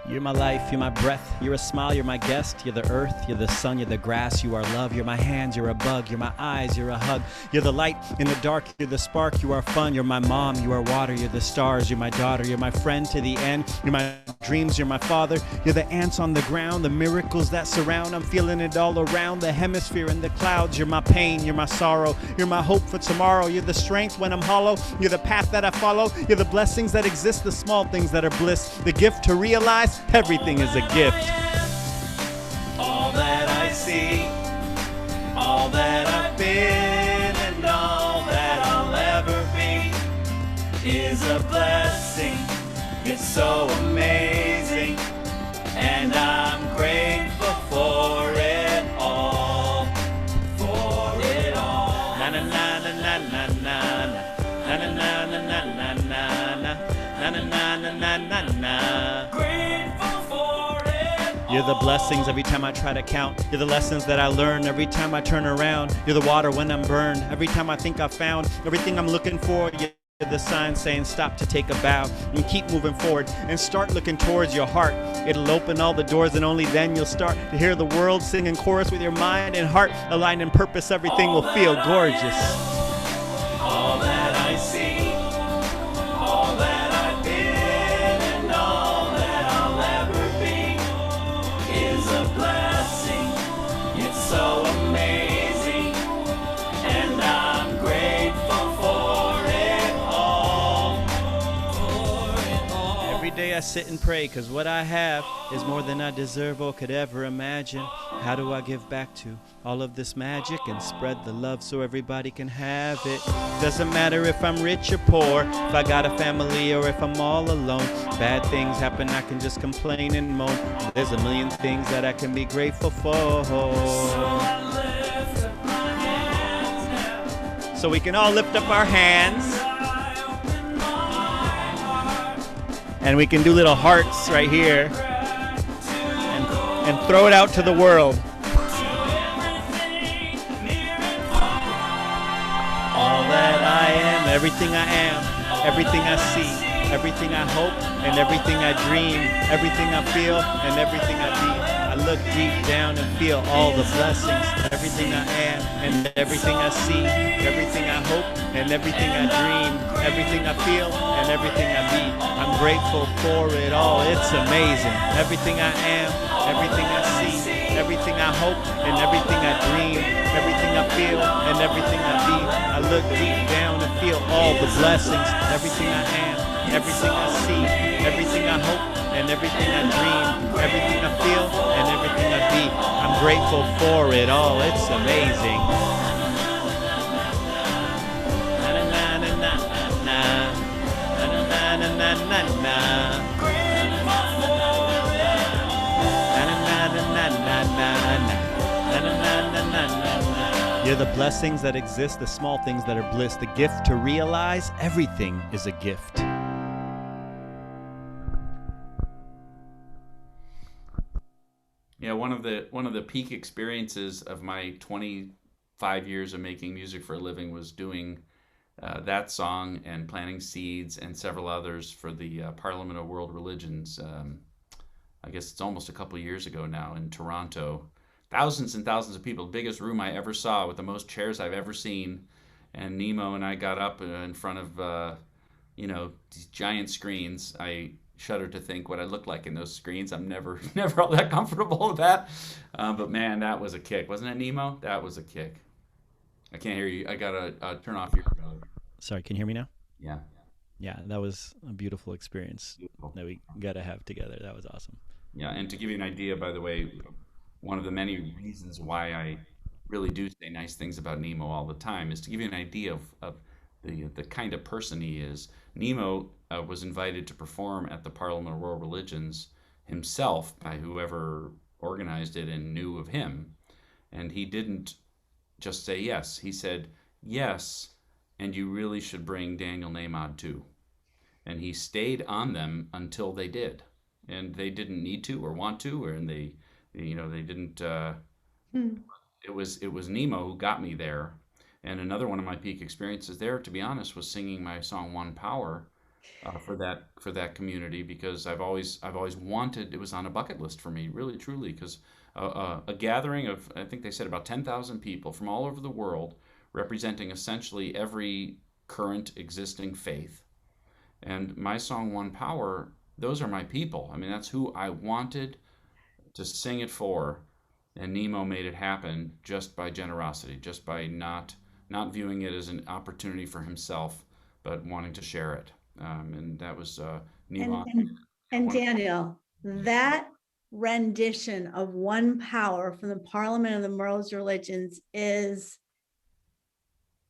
You're my life, you're my breath, you're a smile, you're my guest, you're the earth, you're the sun, you're the grass, you are love, you're my hands, you're a bug, you're my eyes, you're a hug, you're the light in the dark, you're the spark, you are fun, you're my mom, you are water, you're the stars, you're my daughter, you're my friend to the end, you're my dreams, you're my father, you're the ants on the ground, the miracles that surround, I'm feeling it all around, the hemisphere and the clouds, you're my pain, you're my sorrow, you're my hope for tomorrow, you're the strength when I'm hollow, you're the path that I follow, you're the blessings that exist, the small things that are bliss, the gift to realize everything is a gift. All that I see, all that I've been, and all that I'll ever be is a blessing. It's so amazing, and I'm grateful for it all. For it all. Na na na na na na na na na na na na na na na na na na. You're the blessings every time I try to count. You're the lessons that I learn every time I turn around. You're the water when I'm burned. Every time I think I've found everything I'm looking for. You're the sign saying stop to take a bow and keep moving forward and start looking towards your heart. It'll open all the doors and only then you'll start to hear the world sing in chorus with your mind and heart aligned in purpose. Everything will feel gorgeous. All that I see, all that I've been, and all that I'll ever be is a blessing. It's so amazing, and I'm grateful for it all. Every day I sit and pray, cause what I have is more than I deserve or could ever imagine. How do I give back to all of this magic and spread the love so everybody can have it? Doesn't matter if I'm rich or poor, if I got a family or if I'm all alone. Bad things happen, I can just complain and moan. There's a million things that I can be grateful for. So we can all lift up our hands. And we can do little hearts right here. And throw it out to the world. All that I am, everything I am, everything I see, everything I hope, and everything I dream, everything I feel, and everything I be. I look deep down and feel all the blessings, everything I am, and everything I see, everything I hope, and everything I dream, everything I feel, and everything I be. I'm grateful for it all, it's amazing. Everything I am, everything I see, everything I hope, and everything I dream, everything I feel, and everything I be. I look deep down and feel all the blessings, everything I am, everything I see, everything I hope, and everything I dream, everything I feel, and everything I be. I'm grateful for it all, it's amazing. Na na na na na na na na na na na. You're the blessings that exist, the small things that are bliss, the gift to realize everything is a gift. Yeah, one of the peak experiences of my 25 years of making music for a living was doing that song and planting seeds and several others for the Parliament of World Religions. I guess it's almost a couple of years ago now in Toronto. Thousands and thousands of people, the biggest room I ever saw with the most chairs I've ever seen. And Nimo and I got up in front of, these giant screens. I shudder to think what I look like in those screens. I'm never all that comfortable with that. But man, that was a kick. Wasn't it, Nimo? That was a kick. I can't hear you. I got to turn off your... Sorry, can you hear me now? Yeah. Yeah, that was a beautiful experience Beautiful. that we got to have together. That was awesome. Yeah, and to give you an idea, by the way, one of the many reasons why I really do say nice things about Nimo all the time is to give you an idea of the kind of person he is. Nimo was invited to perform at the Parliament of World Religions himself by whoever organized it and knew of him. And he didn't just say yes. He said, yes, and you really should bring Daniel Nahmod too. And he stayed on them until they did. And they didn't need to or want to, or they didn't. It was Nimo who got me there. And another one of my peak experiences there, to be honest, was singing my song One Power for that community, because I've always wanted, it was on a bucket list for me, really truly, because a gathering of, I think they said, about 10,000 people from all over the world, representing essentially every current existing faith. And my song One Power, those are my people. I mean, that's who I wanted to sing it for. And Nimo made it happen just by generosity, just by not viewing it as an opportunity for himself, but wanting to share it. And that was Nimo. And Daniel, that rendition of One Power from the Parliament of the World's Religions is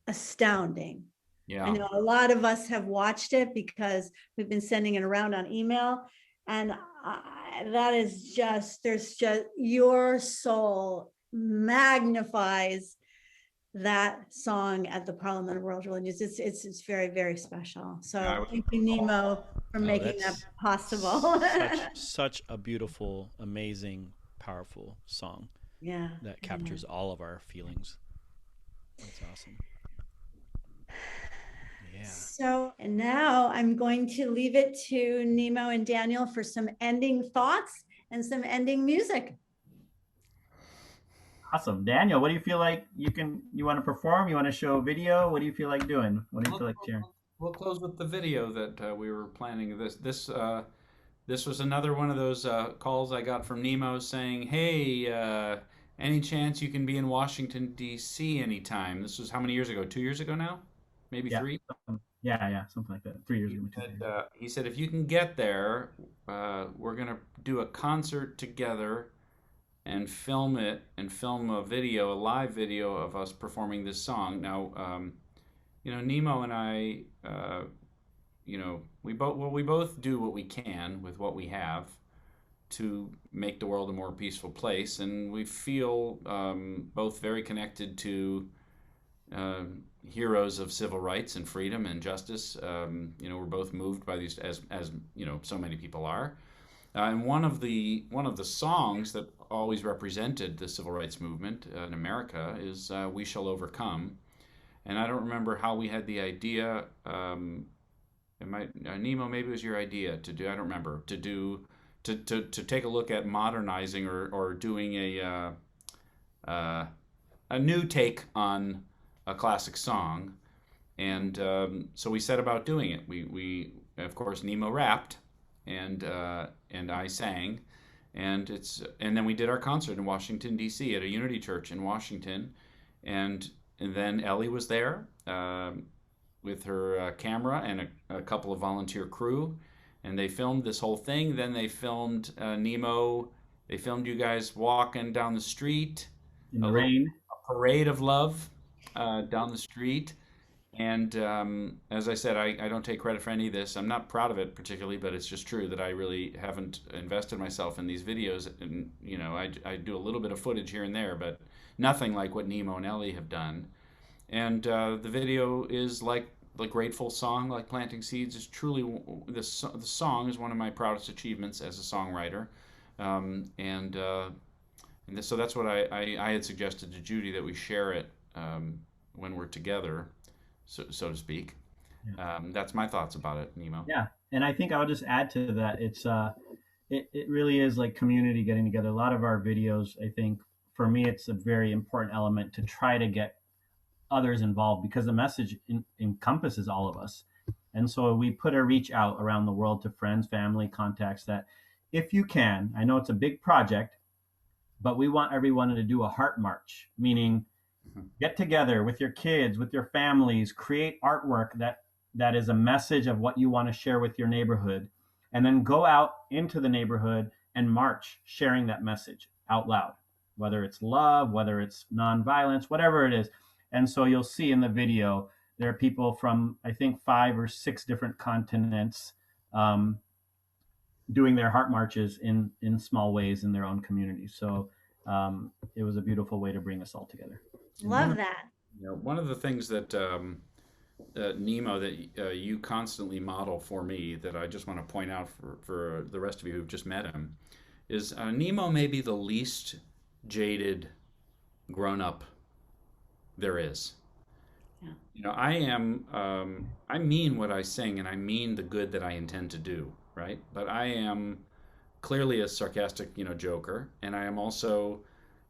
astounding. Yeah. I know a lot of us have watched it because we've been sending it around on email, and that is just, there's just, your soul magnifies that song at the Parliament of World Religions. It's very, very special. So thank you, Nimo, for making that possible. such a beautiful, amazing, powerful song. Yeah. That captures all of our feelings. That's awesome. Yeah. So, and now I'm going to leave it to Nimo and Daniel for some ending thoughts and some ending music. Awesome. Daniel, what do you feel like you want to perform? You want to show a video? What do you feel like doing? What do you feel like sharing? We'll close with the video that we were planning. This was another one of those calls I got from Nimo saying, hey, any chance you can be in Washington, D.C. anytime? This was how many years ago? 2 years ago now? Maybe 3? Yeah, something like that. 3 years ago. He said, if you can get there, we're going to do a concert together and film it, and film a live video of us performing this song. Now, Nimo and I, we both do what we can with what we have to make the world a more peaceful place, and we feel both very connected to heroes of civil rights and freedom and justice. We're both moved by these, as so many people are. And one of the songs that always represented the civil rights movement in America is "We Shall Overcome," and I don't remember how we had the idea. Nimo, maybe it was your idea to do. I don't remember to take a look at modernizing or doing a new take on a classic song, and so we set about doing it. We of course, Nimo rapped, and I sang, and then we did our concert in Washington, D.C. at a Unity Church in Washington, and then Ellie was there with her camera and a couple of volunteer crew, and they filmed this whole thing. Then they filmed Nimo. They filmed you guys walking down the street in the rain, a parade of love down the street. And as I said, I don't take credit for any of this. I'm not proud of it particularly, but it's just true that I really haven't invested myself in these videos. And I do a little bit of footage here and there, but nothing like what Nimo and Ellie have done. And the video is like the Grateful song, like Planting Seeds, is truly, the song is one of my proudest achievements as a songwriter. So that's what I had suggested to Judy, that we share it when we're together, so to speak. Yeah. That's my thoughts about it, Nimo. Yeah, and I think I'll just add to that. It's it really is like community getting together. A lot of our videos, I think, for me, it's a very important element to try to get others involved, because the message encompasses all of us. And so we put a reach out around the world to friends, family, contacts, that if you can, I know it's a big project, but we want everyone to do a heart march, meaning get together with your kids, with your families, create artwork that is a message of what you want to share with your neighborhood, and then go out into the neighborhood and march, sharing that message out loud, whether it's love, whether it's nonviolence, whatever it is. And so you'll see in the video, there are people from, I think, 5 or 6 different continents doing their heart marches in small ways in their own communities. So it was a beautiful way to bring us all together. Love that. One of the things that Nimo, that you constantly model for me, that I just want to point out for the rest of you who've just met him, is Nimo may be the least jaded grown-up there is. You know, I mean what I sing, and I mean the good that I intend to do, right? But I am clearly a sarcastic, joker, and I am also,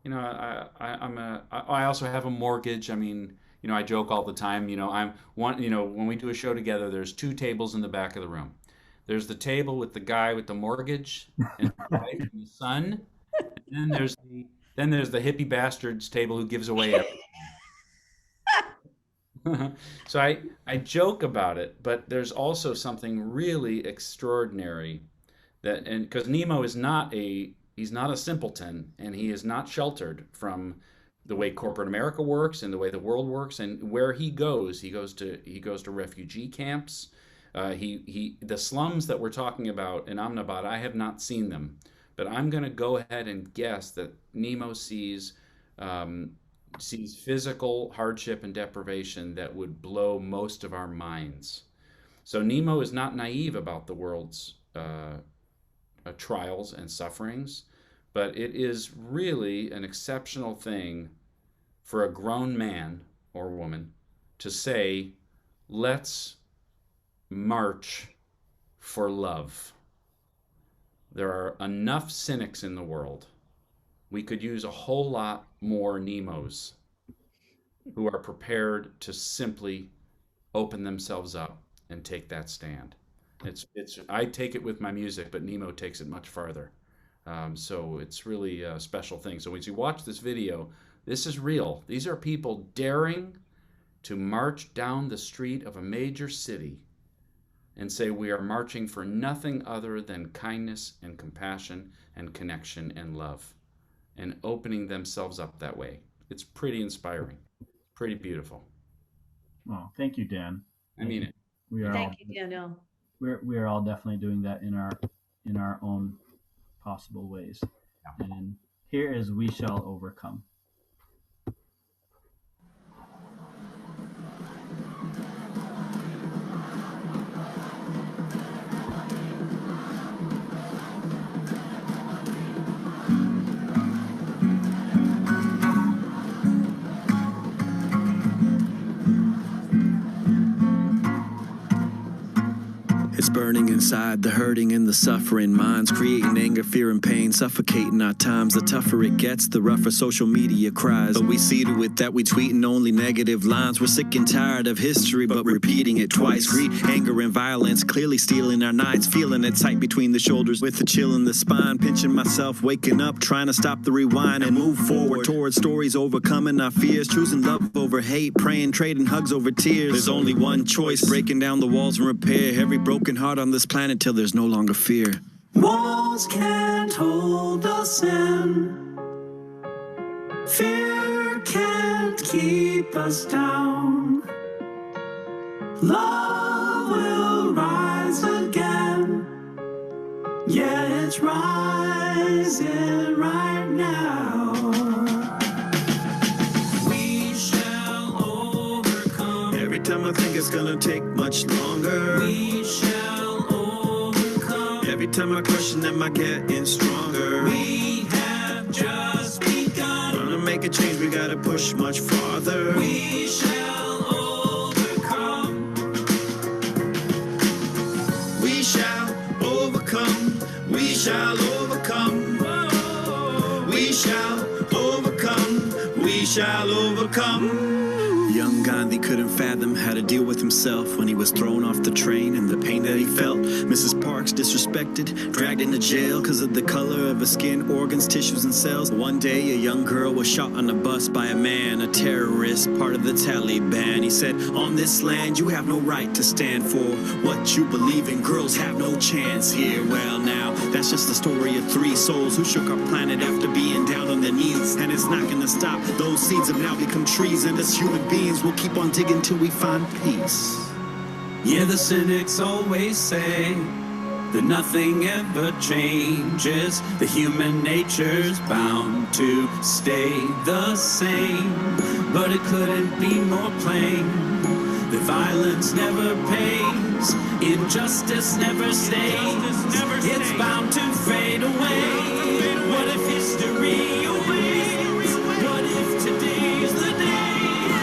I also have a mortgage. I mean, I joke all the time. When we do a show together, there's 2 tables in the back of the room. There's the table with the guy with the mortgage and the wife and the son, and then there's the hippie bastards table who gives away everything. So I joke about it, but there's also something really extraordinary and because Nimo is he's not a simpleton, and he is not sheltered from the way corporate America works and the way the world works, and where he goes to refugee camps. The slums that we're talking about in Ahmedabad, I have not seen them, but I'm going to go ahead and guess that Nimo sees physical hardship and deprivation that would blow most of our minds. So Nimo is not naive about the world's trials and sufferings, but it is really an exceptional thing for a grown man or woman to say, let's march for love. There are enough cynics in the world. We could use a whole lot more Nimos who are prepared to simply open themselves up and take that stand. I take it with my music, but Nimo takes it much farther. So it's really a special thing. So when you watch this video, this is real. These are people daring to march down the street of a major city and say, we are marching for nothing other than kindness and compassion and connection and love, and opening themselves up that way. It's pretty inspiring, pretty beautiful. Well, thank you, Dan. I mean it. Thank you, Daniel. We are all definitely doing that in our own possible ways. Yeah. And here is We Shall Overcome. It's burning inside, the hurting and the suffering minds, creating anger, fear, and pain, suffocating our times. The tougher it gets, the rougher social media cries. But we see to it that we tweeting only negative lines. We're sick and tired of history, but repeating it twice. Greed, anger, and violence clearly stealing our nights. Feeling it tight between the shoulders with a chill in the spine. Pinching myself, waking up, trying to stop the rewind and move forward towards stories, overcoming our fears. Choosing love over hate, praying, trading hugs over tears. There's only one choice, breaking down the walls and repair every broken heart on this planet till there's no longer fear. Walls can't hold us in. Fear can't keep us down. Love will rise again. Yeah, it's rising right now. We shall overcome. Every time I think it's gonna take much longer, we shall overcome. Every time I question, am I getting stronger? We have just begun. Wanna make a change, we gotta push much farther. We shall overcome. We shall overcome. We shall overcome. We shall overcome. We shall overcome. Young Gandhi couldn't fathom how to deal with himself when he was thrown off the train and the pain that he felt. Mrs. Parks disrespected, dragged into jail because of the color of her skin, organs, tissues, and cells. One day, a young girl was shot on a bus by a man, a terrorist, part of the Taliban. He said, on this land, you have no right to stand for what you believe in. Girls have no chance here. Well, now, that's just the story of 3 souls who shook our planet after being down on their knees. And it's not gonna stop. Those seeds have now become trees, and as human beings, we'll keep on digging till we find peace. Yeah, the cynics always say that nothing ever changes. The human nature's bound to stay the same. But it couldn't be more plain that violence never pays, injustice never stays. It's bound to fade away. What if history awaits? What if today's the day?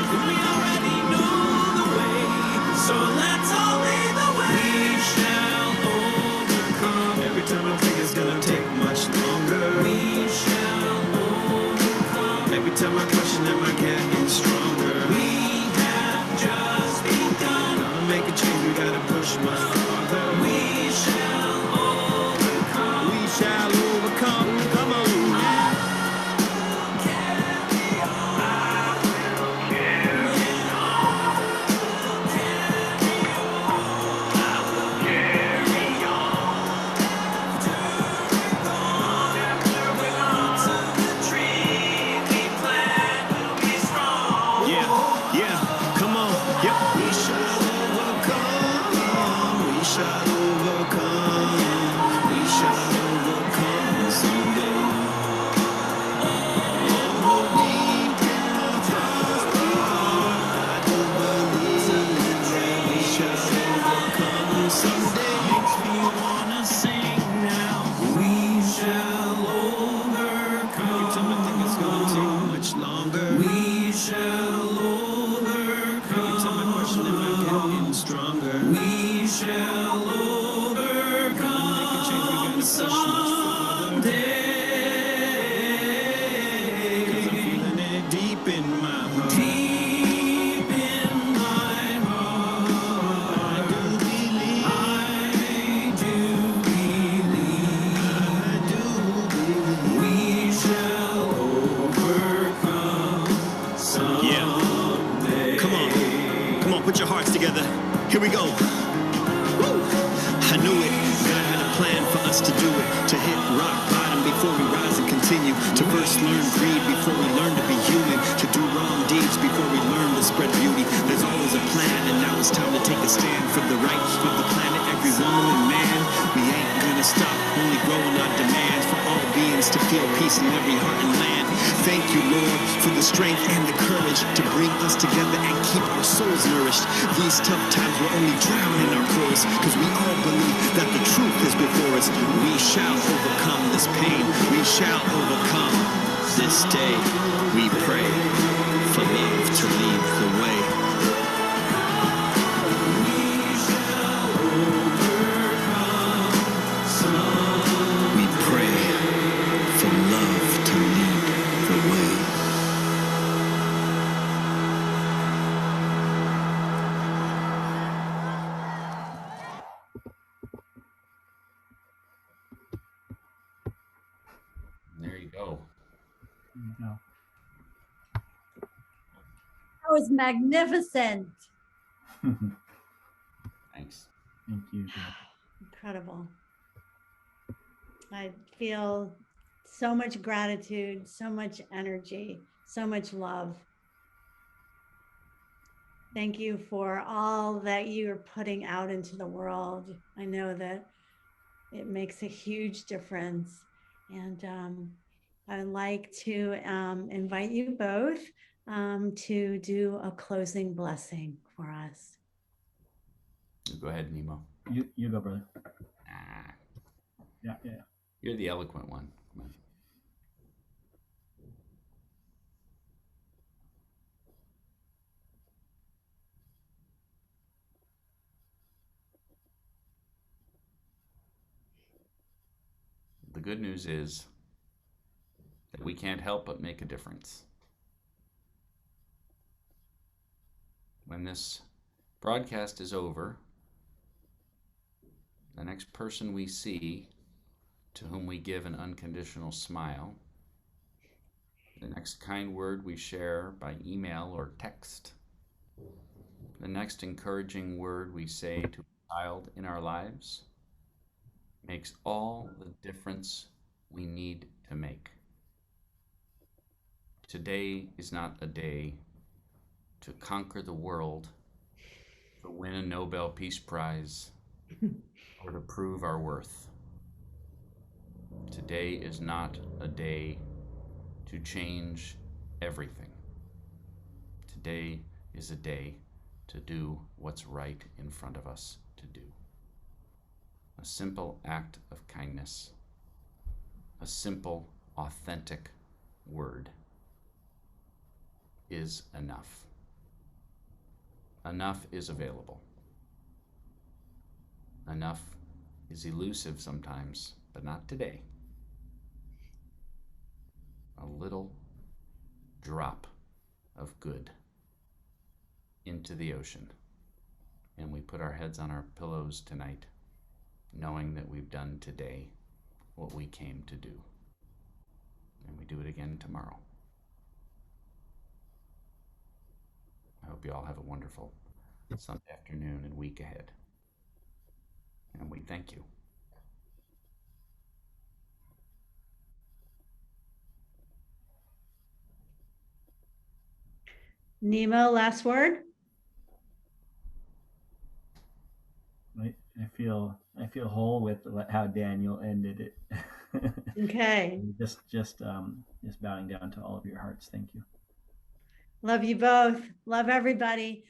We already know Come on, put your hearts together. Here we go. Woo! I knew it. God had a plan for us to do it. To hit rock bottom before we rise and continue. To first learn greed before we learn to be human. To do wrong deeds before we learn to spread beauty. There's always a plan, and now it's time to take a stand for the right of the planet, every woman and man. We ain't gonna stop, only growing our demands for all beings to feel peace in every heart and land. Thank you, Lord, for the strength and the courage to bring us together and keep our souls nourished. These tough times will only drown in our chorus, because we all believe that the truth is before us. We shall overcome this pain. We shall overcome this day. We pray for love to lead the way. We pray for love to lead the way. There you go. There you go. That was magnificent. Thanks. Thank you. Jack. Incredible. I feel so much gratitude, so much energy, so much love. Thank you for all that you're putting out into the world. I know that it makes a huge difference. And I'd like to invite you both to do a closing blessing for us. Go ahead, Nemo. You go, brother. Ah, Yeah. you're the eloquent one. Come on. The good news is that we can't help but make a difference. When this broadcast is over, the next person we see to whom we give an unconditional smile, the next kind word we share by email or text, the next encouraging word we say to a child in our lives, makes all the difference we need to make. Today is not a day to conquer the world, to win a Nobel Peace Prize, or to prove our worth. Today is not a day to change everything. Today is a day to do what's right in front of us to do. A simple act of kindness, a simple, authentic word is enough. Enough is available. Enough is elusive sometimes, but not today. A little drop of good into the ocean, and we put our heads on our pillows tonight, knowing that we've done today what we came to do, and we do it again tomorrow. I hope you all have a wonderful Sunday afternoon and week ahead, and we thank you. Nimo, last word? I feel whole with how Daniel ended it. Okay. Just bowing down to all of your hearts. Thank you. Love you both. Love everybody.